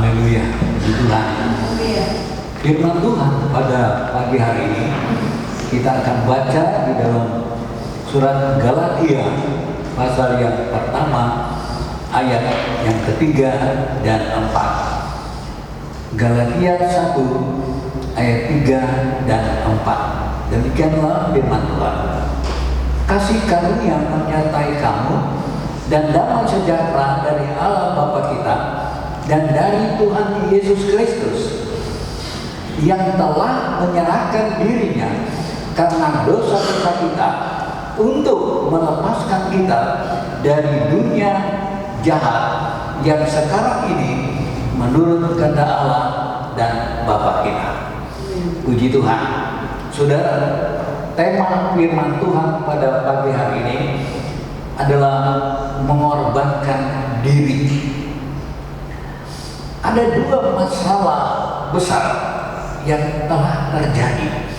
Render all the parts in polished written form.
Haleluya, puji Tuhan. Firman Tuhan pada pagi hari ini kita akan baca di dalam surat Galatia pasal yang pertama ayat yang ketiga dan 4. Galatia 1 ayat 3 dan 4. Demikianlah firman Tuhan. Kasih karunia menyertai kamu dan damai sejahtera dari Allah Bapa kita dan dari Tuhan Yesus Kristus, yang telah menyerahkan dirinya karena dosa-dosa kita untuk melepaskan kita dari dunia jahat yang sekarang ini menurut kehendak Allah dan Bapa kita. Puji Tuhan. Saudara, tema firman Tuhan pada pagi hari ini adalah mengorbankan diri. Ada dua masalah besar yang telah terjadi.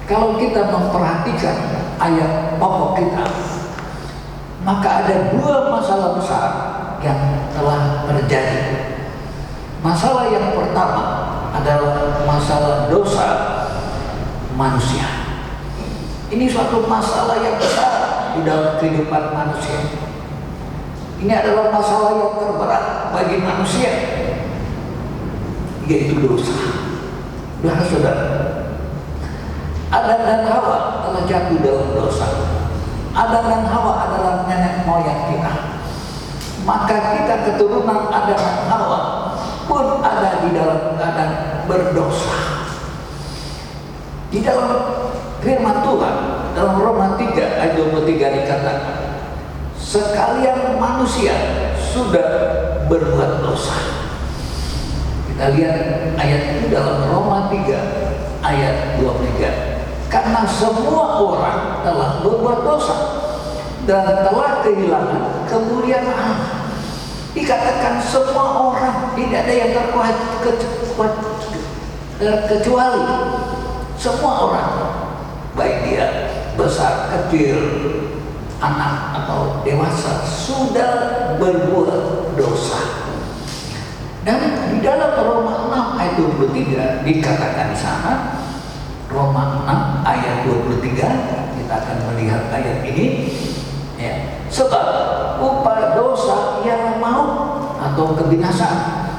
Kalau kita memperhatikan ayat pokok kita, maka ada dua masalah besar yang telah terjadi. Masalah yang pertama adalah masalah dosa manusia. Ini suatu masalah yang besar di dalam kehidupan manusia. Ini adalah masalah yang terberat bagi manusia, yaitu dosa. Saudara, Adam dan Hawa telah jatuh dalam dosa. Adam dan Hawa adalah nenek moyang kita. Maka kita keturunan Adam dan Hawa pun ada di dalam keadaan berdosa. Di dalam firman Tuhan dalam Roma 3 ayat 23 dikatakan, sekalian manusia sudah berbuat dosa. Kita lihat ayat itu dalam Roma 3 ayat 23. Karena semua orang telah berbuat dosa dan telah kehilangan kemuliaan Allah. Dikatakan semua orang, tidak ada yang kecuali semua orang, baik dia besar, kecil, anak atau dewasa, sudah berbuat dosa. Dan di dalam Roma 6 ayat 23 dikatakan di sana, Roma 6 ayat 23, kita akan melihat ayat ini ya. Sebab upah dosa ialah maut atau kebinasaan,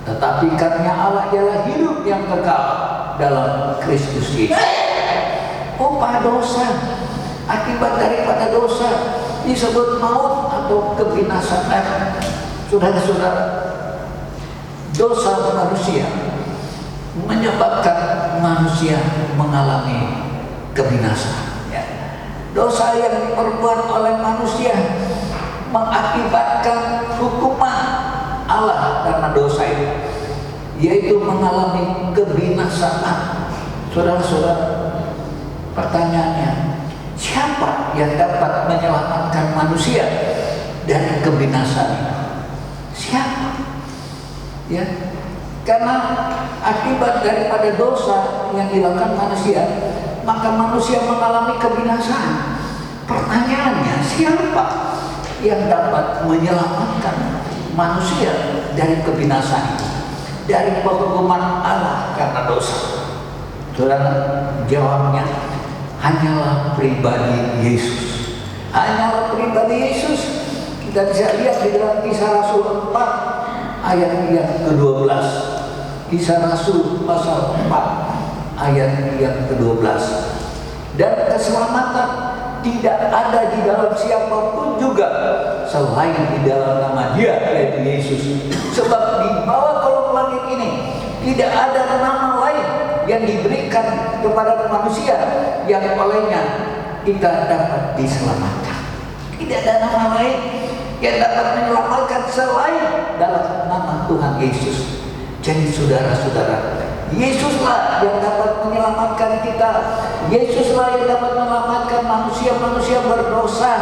tetapi karunia Allah ialah hidup yang kekal dalam Kristus Yesus. Upah dosa, akibat daripada dosa disebut maut atau kebinasaan. Saudara-saudara, dosa manusia menyebabkan manusia mengalami kebinasaan. Ya. Dosa yang diperbuat oleh manusia mengakibatkan hukuman Allah karena dosa itu, yaitu mengalami kebinasaan. Saudara-saudara, pertanyaannya, siapa yang dapat menyelamatkan manusia dari kebinasaan? Siapa? Ya, karena akibat daripada dosa yang dilakukan manusia, maka manusia mengalami kebinasaan. Pertanyaannya, siapa yang dapat menyelamatkan manusia dari kebinasaan, dari penghukuman Allah karena dosa? Saudara, jawabnya hanyalah pribadi Yesus. Hanyalah pribadi Yesus. Kita bisa lihat di dalam Kisah Rasul 4 ayat yang ke-12. Kisah Rasul pasal 4 ayat yang ke-12. Dan keselamatan tidak ada di dalam siapapun juga selain di dalam nama Dia, yaitu Yesus. Sebab di bawah kolong langit ini tidak ada nama lain yang diberikan kepada manusia yang olehnya kita dapat diselamatkan. Tidak ada nama lain yang dapat menyelamatkan selain dalam nama Tuhan Yesus. Jadi saudara-saudara, Yesuslah yang dapat menyelamatkan kita. Yesuslah yang dapat menyelamatkan manusia-manusia berdosa.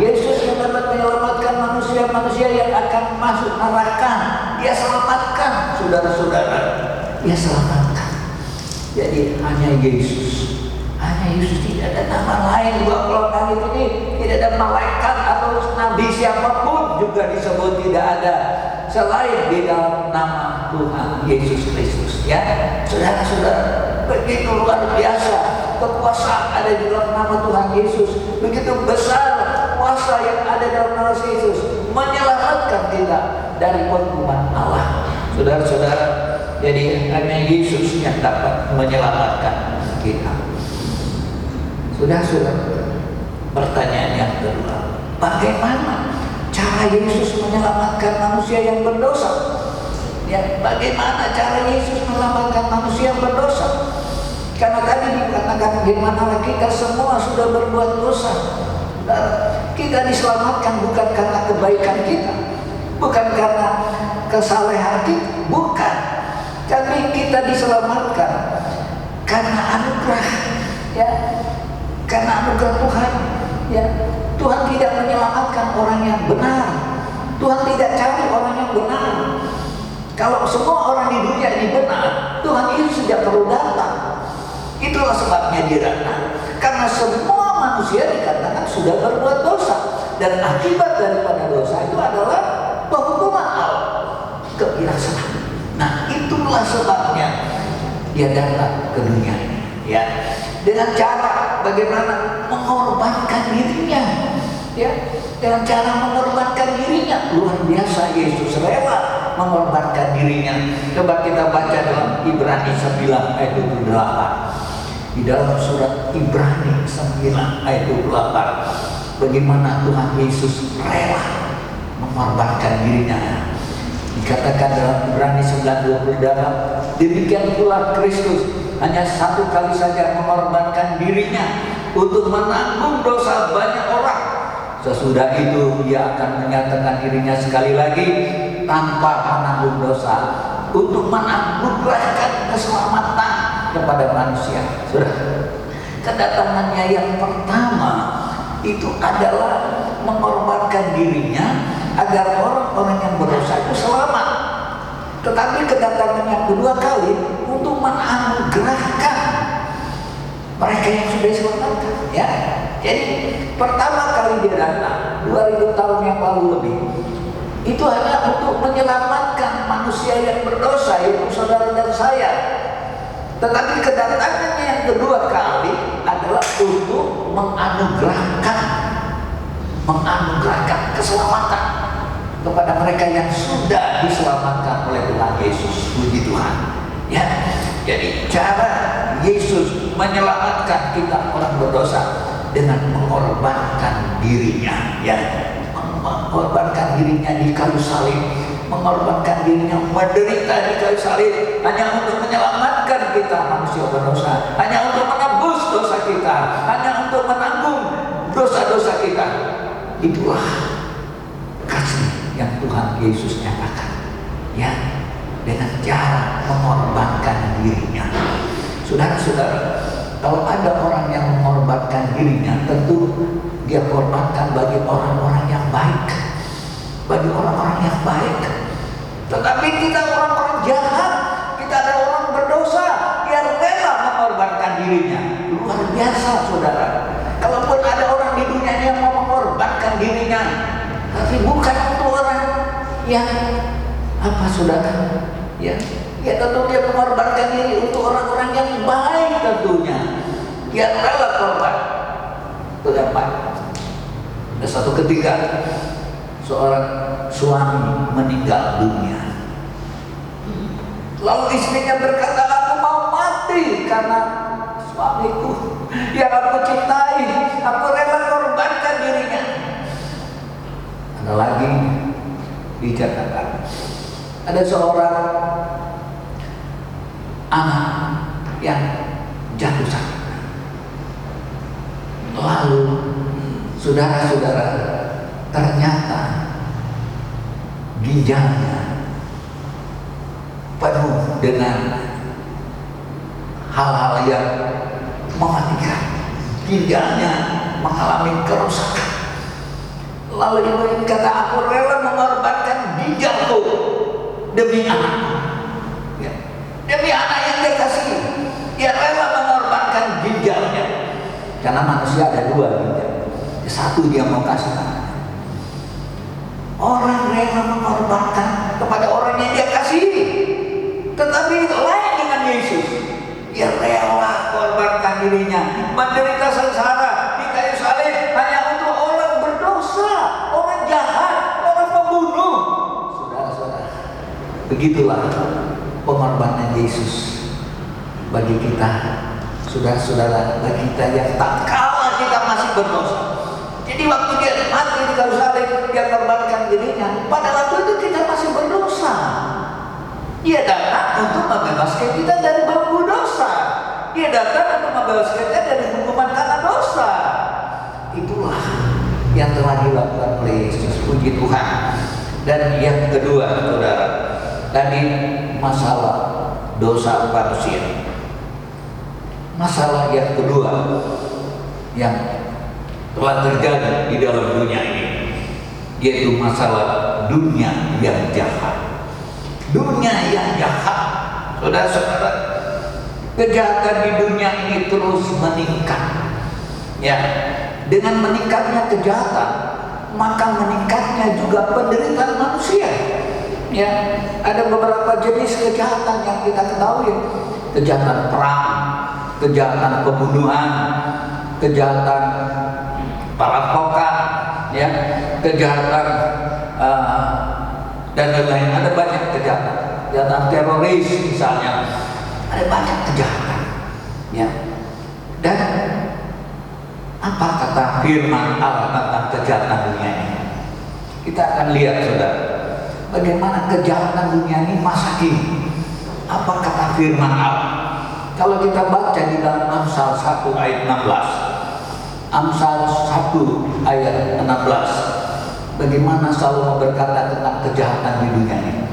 Yesus yang dapat menyelamatkan manusia-manusia yang akan masuk neraka. Dia selamatkan, saudara-saudara. Dia selamatkan. Jadi hanya Yesus. Hanya Yesus, tidak ada nama lain. Di bawah langit ini tidak ada malaikat atau nabi siapapun juga disebut tidak ada. selain di dalam nama Tuhan Yesus Kristus. Ya, saudara-saudara, begitu luar biasa kekuasaan ada di dalam nama Tuhan Yesus. Begitu besar kuasa yang ada dalam nama Yesus menyelamatkan kita dari hukuman Allah. Saudara-saudara, jadi hanya Yesus yang dapat menyelamatkan kita. Saudara-saudara, pertanyaan yang kedua, bagaimana cara Yesus menyelamatkan manusia yang berdosa? Ya, bagaimana cara Yesus menyelamatkan manusia yang berdosa? Karena tadi dikatakan bagaimana kita semua sudah berbuat dosa. Dan kita diselamatkan bukan karena kebaikan kita, bukan karena kesalehan kita, bukan. Tapi kita diselamatkan karena anugerah, ya, karena anugerah Tuhan. Ya, Tuhan tidak menyelamatkan orang yang benar. Tuhan tidak cari orang yang benar. Kalau semua orang di dunia ini benar, Tuhan Yesus tidak perlu datang. Itulah sebabnya dia datang, karena semua manusia dikatakan sudah berbuat dosa, dan akibat daripada dosa itu adalah penghukuman Allah, kebinasaan. Nah, itulah sebabnya dia datang ke dunia ini, ya, dengan cara bagaimana mengorbankan dirinya, ya, dengan cara mengorbankan dirinya. Luar biasa, Yesus rela mengorbankan dirinya. Coba kita baca dalam Ibrani 9 ayat 28. Di dalam surat Ibrani 9 ayat 28, bagaimana Tuhan Yesus rela mengorbankan dirinya. Dikatakan dalam Ibrani 9:28, demikian pula Kristus hanya satu kali saja mengorbankan dirinya untuk menanggung dosa banyak orang. Sesudah itu ia akan menyatakan dirinya sekali lagi tanpa menanggung dosa untuk menganugerahkan keselamatan kepada manusia. Saudara, kedatangannya yang pertama itu adalah mengorbankan dirinya agar orang-orang yang berdosa itu selamat. Tetapi kedatangannya kedua kali untuk menganugerahkan mereka yang sudah diselamatkan, ya. Jadi pertama kali dia datang 2000 tahun yang lalu lebih, itu hanya untuk menyelamatkan manusia yang berdosa, yaitu saudara dan saya. Tetapi kedatangannya yang kedua kali adalah untuk menganugerahkan keselamatan kepada mereka yang sudah diselamatkan oleh Tuhan Yesus. Puji Tuhan, ya. Jadi cara Yesus menyelamatkan kita orang berdosa dengan mengorbankan dirinya, ya, mengorbankan dirinya di kayu salib, mengorbankan dirinya menderita di kayu salib hanya untuk menyelamatkan kita manusia berdosa, hanya untuk menebus dosa kita, hanya untuk menanggung dosa-dosa kita. Itulah kasih yang Tuhan Yesus nyatakan, ya, dengan cara mengorbankan dirinya. Saudara-saudara, kalau ada orang yang mengorbankan dirinya, tentu dia korbankan bagi orang-orang yang baik, bagi orang-orang yang baik. Tetapi kita orang-orang jahat, kita ada orang berdosa yang rela mengorbankan dirinya. Luar biasa, saudara. Kalaupun ada orang di dunia ini yang mau mengorbankan dirinya, tapi bukan untuk orang yang apa, saudara, ya, ya tentu dia mengorbankan diri untuk orang-orang yang baik tentunya, yang rela korban. Terdapat ada satu ketika seorang suami meninggal dunia, lalu istrinya berkata, aku mau mati karena suamiku yang aku cintai, aku rela korbankan dirinya. Ada lagi diceritakan, ada seorang anak yang jatuh sakit, lalu saudara-saudara, ternyata ginjalnya penuh dengan hal-hal yang mematikan, ginjalnya mengalami kerusakan. Lalu ibu ini kata, aku rela mengorbankan ginjalku demi anak, ya, demi anak yang dia kasih. Dia rela mengorbankan ginjalnya, karena manusia ada dua ginjal, satu dia mau kasih anaknya. Orang rela mengorbankan kepada Begitulah pengorbanan Yesus bagi kita, saudara-saudara, bagi kita yang tak kalah kita masih berdosa. Jadi waktu dia mati di kayu salib, dia korbankan dirinya. Pada waktu itu kita masih berdosa. Dia datang untuk membebaskan kita dari belenggu dosa. Dia datang untuk membebaskan kita dari hukuman karena dosa. Itulah yang telah dilakukan oleh Yesus. Puji Tuhan. Dan yang kedua, saudara, tadi masalah dosa manusia. Masalah yang kedua yang telah terjadi di dalam dunia ini, yaitu masalah dunia yang jahat. Dunia yang jahat, saudara-saudara, kejahatan di dunia ini terus meningkat. Ya, dengan meningkatnya kejahatan, maka meningkatnya juga penderitaan manusia. Ya, ada beberapa jenis kejahatan yang kita ketahui: kejahatan perang, kejahatan pembunuhan, kejahatan perampokan, ya, kejahatan dan lain-lain. Ada banyak kejahatan teroris misalnya, ada banyak kejahatan, ya. Dan apa kata firman Allah tentang kejahatan dunia ini? Kita akan lihat, saudara, bagaimana kejahatan dunia ini masa kini. Apa kata firman Allah? Kalau kita baca di dalam Amsal 1 ayat 16, Amsal 1 ayat 16, bagaimana Salomo berkata tentang kejahatan di dunia ini.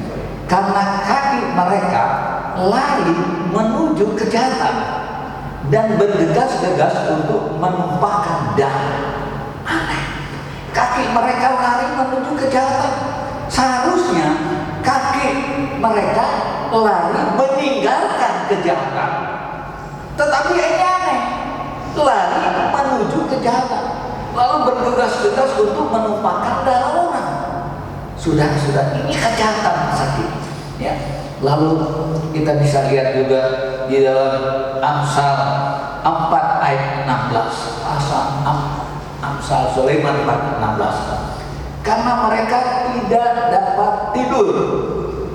Karena kaki mereka lari menuju kejahatan dan bergegas-gegas untuk menumpahkan darah. Aneh. Kaki mereka lari menuju kejahatan. Seharusnya kaki mereka lari meninggalkan kejahatan. Tetapi ini aneh. Lari menuju kejahatan, lalu bergegas-gegas untuk menumpahkan darah orang. Sudah, ini kejahatan masa kini, ya. Lalu kita bisa lihat juga di dalam Amsal 4 ayat 16, Amsal Sulaiman 4:16. Karena mereka tidak dapat tidur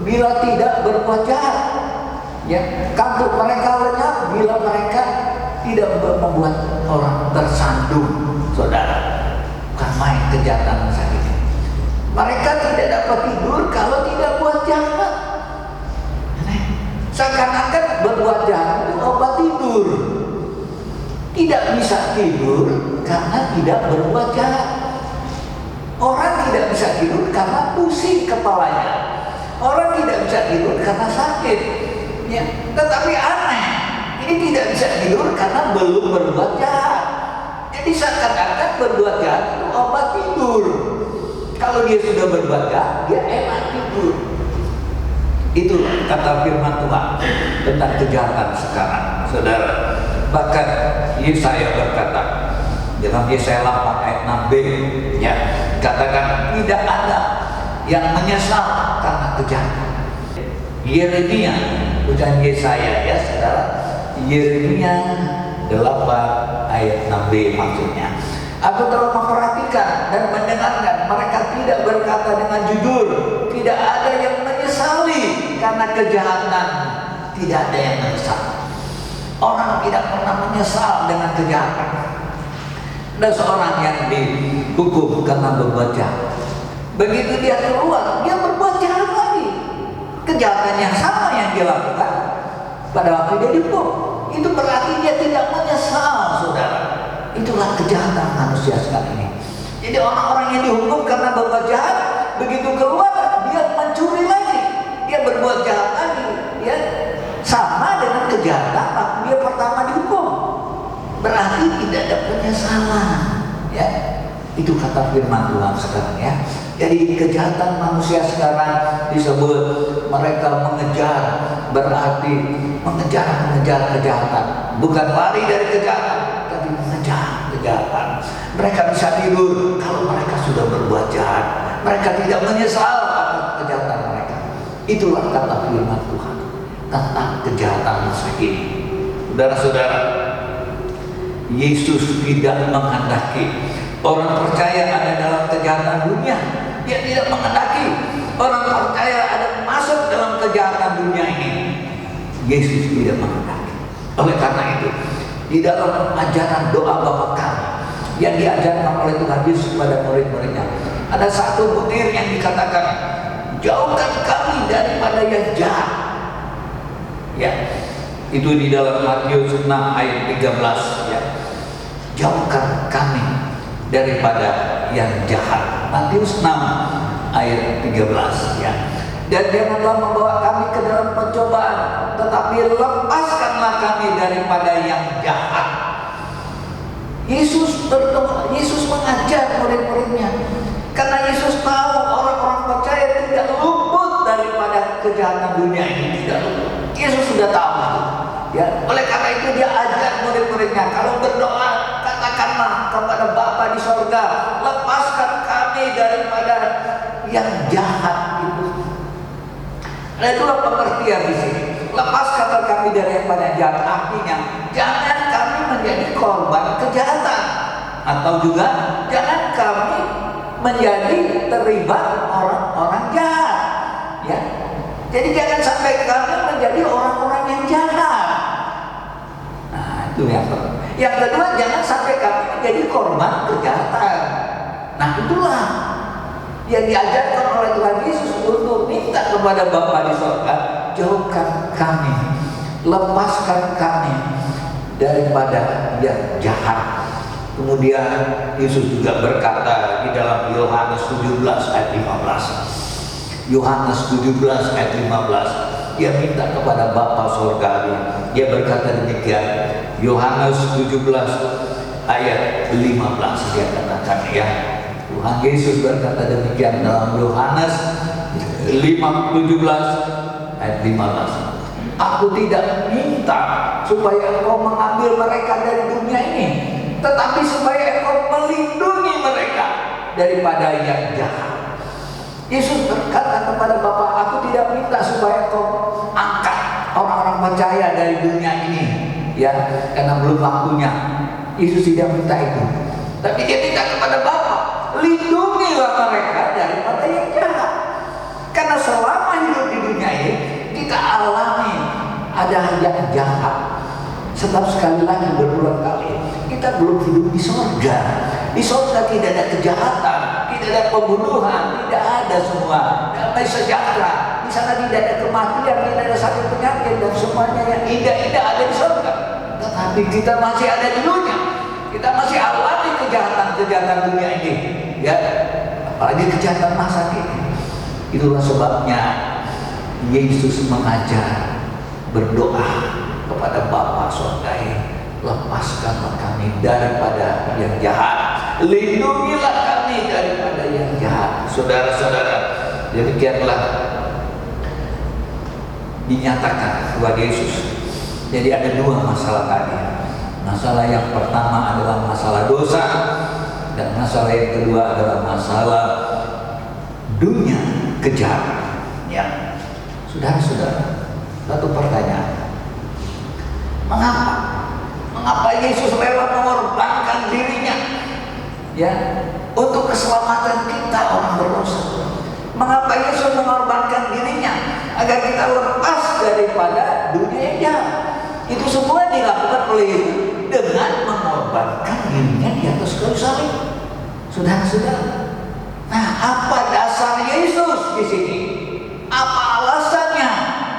bila tidak berbuat jahat, ya. Kantuk mereka lenyap bila mereka tidak membuat orang tersandung, saudara. Bukan main kejahatan masa kini. Mereka tidak dapat tidur kalau tidak buat jahat. Seakan-akan berbuat jahat itu obat tidur. Tidak bisa tidur karena tidak berbuat jahat. Orang tidak bisa tidur karena pusing kepalanya. Orang tidak bisa tidur karena sakit, ya. Tetapi aneh, ini tidak bisa tidur karena belum berbuat jahat. Jadi seakan-akan berbuat jahat itu obat tidur. Kalau dia sudah berbuat jahat, dia enak tidur. Itulah kata firman Tuhan tentang kejahatan sekarang, saudara. Bahkan Yesaya berkata dalam Yesaya 8 ayat 6b, ya, katakan tidak ada yang menyesal karena kejahatan. Yeremia, bukan Yesaya, ya, saudara. Yeremia 8 ayat 6b maksudnya. Aku telah memperhatikan dan mendengarkan mereka tidak berkata dengan jujur. Tidak ada yang menyesali karena kejahatan. Tidak ada yang menyesal. Orang tidak pernah menyesal dengan kejahatan. Ada seorang yang dihukum karena berbuat jahat. Begitu dia keluar, dia berbuat jahat lagi. Kejahatan yang sama yang dia lakukan pada waktu dia dihukum. Itu berarti dia tidak menyesal, saudara. Itulah kejahatan manusia sekarang ini. Jadi orang-orang yang dihukum karena berbuat jahat, begitu keluar dia mencuri lagi, dia berbuat jahat lagi, ya. Sama dengan kejahatan waktu dia pertama dihukum. Berarti tidak ada penyesalan, ya. Itu kata firman Tuhan sekarang, ya. Jadi kejahatan manusia sekarang disebut mereka mengejar, berarti mengejar kejahatan. Bukan lari dari kejahatan, tapi mengejar kejahatan. Mereka bisa tidur kalau mereka sudah berbuat jahat. Mereka tidak menyesal atas kejahatan mereka. Itulah kata firman Tuhan tentang kejahatan masa kini. Saudara-saudara, Yesus tidak menghendaki orang percaya ada dalam kejahatan dunia. Dia tidak menghendaki orang percaya ada masuk dalam kejahatan dunia ini, Yesus tidak menghendaki. Oleh karena itu, di dalam ajaran doa Bapa Kami yang diajarkan oleh Tuhan Yesus kepada murid-muridnya, ada satu butir yang dikatakan, jauhkan kami daripada yang jahat. Ya, itu di dalam Matius 6 ayat 13 ya. Jauhkan kami daripada yang jahat. Matius 6 ayat 13 ya. Dan janganlah membawa kami ke dalam pencobaan, tetapi lepaskanlah kami daripada yang jahat. Yesus berdoa, Yesus mengajar murid-muridnya, karena Yesus tahu orang-orang percaya tidak luput daripada kejahatan dunia ini, tidak luput. Yesus sudah tahu itu. Ya, oleh karena itu dia ajar murid-muridnya, kalau berdoa katakanlah kepada Bapa di sorga, lepaskan kami daripada yang jahat itu. Ada dua pengertian di sini. Lepaskan kami daripada yang jahat, artinya jangan kami menjadi korban kejahatan, atau juga jangan kami menjadi terlibat orang-orang jahat. Ya, jadi jangan sampai kami menjadi orang-orang yang jahat. Nah, itu yang pertama. Yang kedua, jangan sampai kami menjadi korban kejahatan. Nah, itulah yang diajarkan oleh Tuhan Yesus untuk minta kepada Bapa di sorga, jauhkan kami, lepaskan kami daripada yang jahat. Kemudian Yesus juga berkata di dalam Yohanes 17 ayat 15. Yohanes 17 ayat 15. Dia minta kepada Bapa sorgawi. Dia berkata demikian. Yohanes 17 ayat 15 dia katakan ya. Tuhan Yesus berkata demikian dalam Yohanes 17 ayat 15. Aku tidak minta supaya engkau mengambil mereka dari dunia ini, tetapi supaya engkau melindungi mereka daripada yang jahat. Yesus berkata kepada Bapa, aku tidak minta supaya engkau angkat orang-orang percaya dari dunia ini, ya, karena belum waktunya. Yesus tidak minta itu, tapi dia minta kepada Bapa, lindungilah mereka daripada yang jahat. Karena selama hidup di dunia ini kita alami ada yang jahat. Sebab sekali lagi berulang kali, kita belum hidup di sorga. Di sorga tidak ada kejahatan, tidak ada pembunuhan, tidak ada semua damai sejahtera. Di sana tidak ada kematian, tidak ada sakit penyakit, dan semuanya yang indah-indah ada di sorga. Tetapi kita masih ada di dunia. Kita masih alami kejahatan-kejahatan dunia ini, ya, apalagi kejahatan masa kini. Itulah sebabnya Yesus mengajar berdoa kepada Bapa sorgawi, lepaskanlah kami daripada yang jahat, lindungilah kami daripada yang jahat. Saudara-saudara, demikianlah dinyatakan kepada Yesus. Jadi ada dua masalah tadi. Masalah yang pertama adalah masalah dosa, dan masalah yang kedua adalah masalah dunia kejahatan. Ya, saudara-saudara, satu pertanyaan: mengapa Yesus rela mengorbankan dirinya, ya, untuk keselamatan kita orang berdosa? Mengapa Yesus mengorbankan dirinya agar kita lepas daripada dunia yang jahat? Itu semua dilakukan oleh Yesus dengan mengorbankan dirinya di atas kayu salib. Saudara-saudara, nah, apa dasar Yesus di sini? Apa alasannya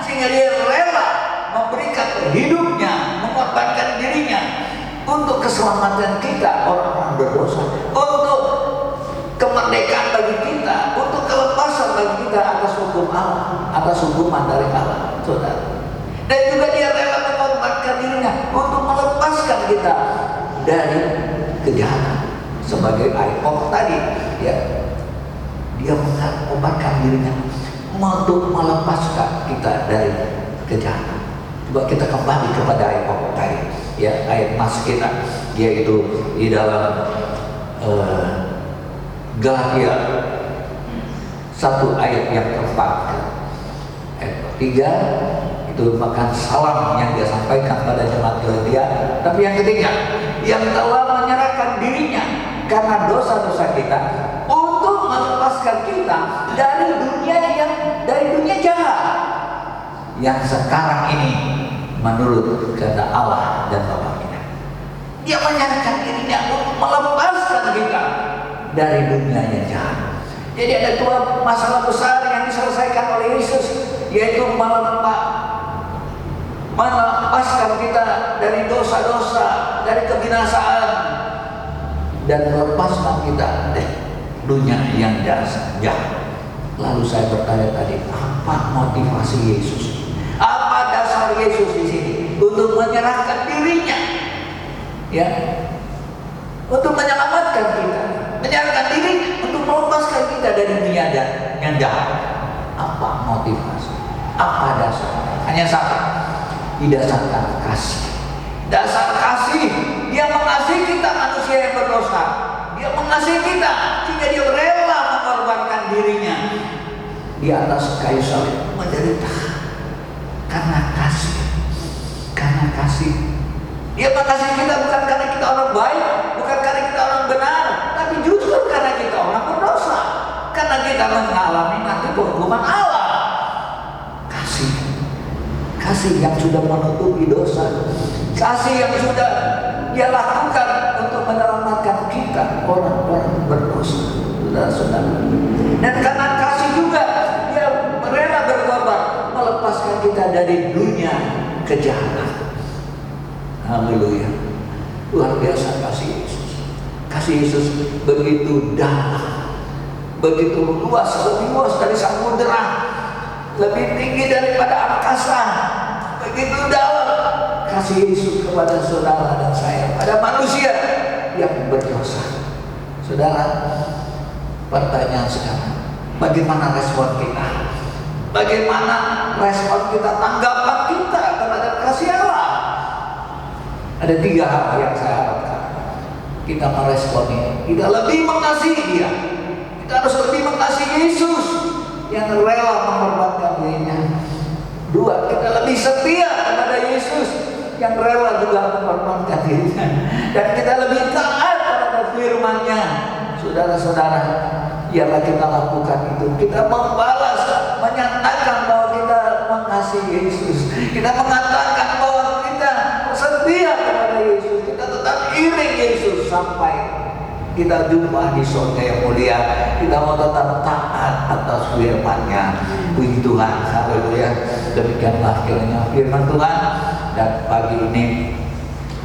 sehingga dia rela memberikan hidupnya, mengorbankan dirinya untuk keselamatan kita orang-orang berdosa, untuk kemerdekaan bagi kita, untuk kelepasan bagi kita atas hukum Allah, atas hukuman dari Allah, saudara. Dan juga dia rela mengorbankan dirinya untuk melepaskan kita dari kejahatan. Sebagai ayat pokok tadi, ya, dia mengorbankan dirinya untuk melepaskan kita dari kejahatan. Coba kita kembali kepada ayat pokok tadi, ya, ayat mas kita, yaitu di dalam Galatia 1 ayat yang keempat, ayat ketiga. Itu bahkan salam yang dia sampaikan pada jemaat Galatia. Tapi yang ketiga, yang telah menyerahkan dirinya karena dosa-dosa kita untuk melepaskan kita dari dunia jahat. yang sekarang ini menurut kehendak Allah dan Bapa kita. Dia menyerahkan dirinya untuk melepaskan kita dari dunia yang jahat. Jadi ada dua masalah besar yang diselesaikan oleh Yesus, yaitu melepaskan kita dari dosa-dosa, dari kebinasaan, dan melepaskan kita dari dunia yang jahat. Lalu saya bertanya tadi, apa motivasi Yesus? Apa dasar Yesus di sini untuk menyerahkan dirinya, ya, untuk menyelamatkan kita, menyerahkan dirinya untuk melepaskan kita dari dunia yang jahat? Apa motivasi? Apa dasar? Hanya satu, didasarkan kasih. Dasar kasih. Dia mengasihi kita manusia yang berdosa. Dia mengasihi kita sehingga dia rela mengorbankan dirinya di atas kayu salib, menderita karena kasih. Karena kasih. Dia mengasihi kita bukan karena kita orang baik, bukan karena kita orang benar, tapi justru karena kita orang berdosa. Karena kita mengalami nanti hukuman Allah. Kasih. Kasih yang sudah menutupi dosa. Kasih yang sudah dia lakukan untuk menyelamatkan kita, orang-orang berdosa, saudara-saudara. Dan karena kasih juga dia rela berkorban melepaskan kita dari dunia kejahatan. Haleluya. Luar biasa kasih Yesus. Kasih Yesus begitu dalam, begitu luas, lebih luas dari samudera, lebih tinggi daripada angkasa. Begitu dalam kasih Yesus kepada saudara dan saya, pada manusia yang berdosa. Saudara, pertanyaan sekarang, bagaimana respon kita? Bagaimana respon kita, tanggapan kita terhadap kasih Allah? Ada 3 hal yang saya harapkan kita meresponi. Kita lebih mengasihi Dia. Kita harus lebih mengasihi Yesus yang rela mengorbankan dirinya. 2, kita lebih setia kepada Yesus yang rela juga mengorbankan dirinya. Dan kita lebih taat terhadap firman-Nya. Saudara-saudara, biarlah kita lakukan itu. Kita membalas, menyatakan bahwa kita mengasihi Yesus. Kita mengatakan bahwa kita setia kepada Yesus. Kita tetap iring Yesus sampai kita jumpa di surga yang mulia. Kita mau tetap taat atas firman-Nya. Puji Tuhan, haleluya. Demikianlah kiranya firman Tuhan. Dan pagi ini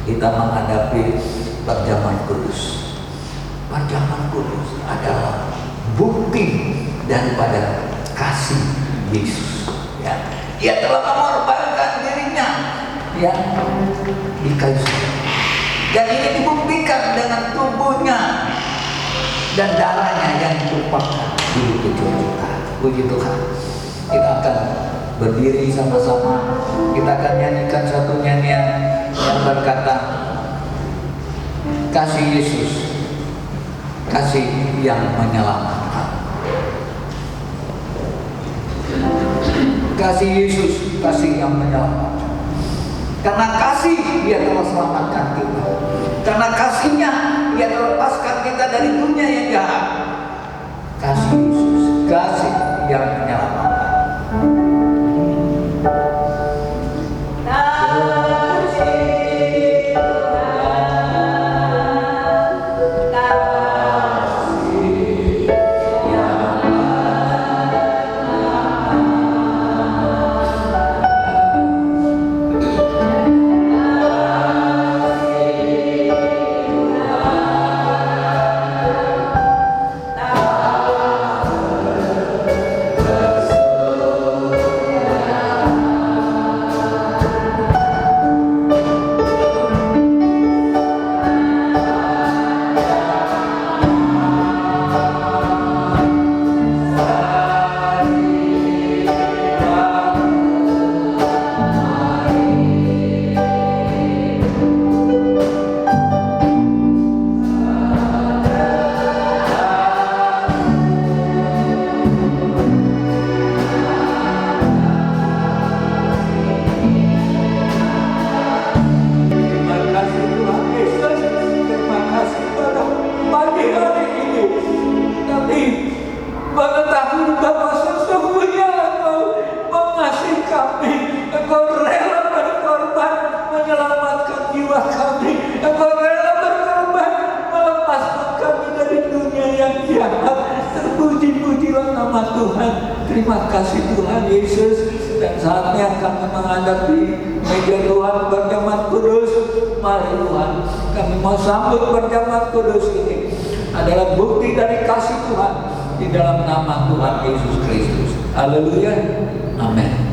kita menghadapi perjamuan kudus. Perjamuan kudus adalah bukti daripada kasih Yesus. Ya, Dia telah mengorbankan dirinya, ya, di kayu salib. Dan ini dibuktikan dengan tubuhnya dan darahnya yang ditumpahkan di tujuh kita. Puji Tuhan. Kita akan berdiri sama-sama. Kita akan nyanyikan satu nyanyian yang berkata, kasih Yesus, kasih yang menyelamatkan. Kasih Yesus, kasih yang menyelamatkan. Karena kasih Dia telah selamatkan kita. Karena kasih-Nya Dia telah lepaskan kita dari dunia yang jahat. Kasih Yesus, kasih yang menyelamatkan. Kasih Terima kasih Tuhan Yesus. Dan saatnya kami menghadapi meja Tuhan berjamaat kudus. Mari Tuhan, kami mau sambut berjamaat kudus ini adalah bukti dari kasih Tuhan di dalam nama Tuhan Yesus Kristus. Haleluya. Amin.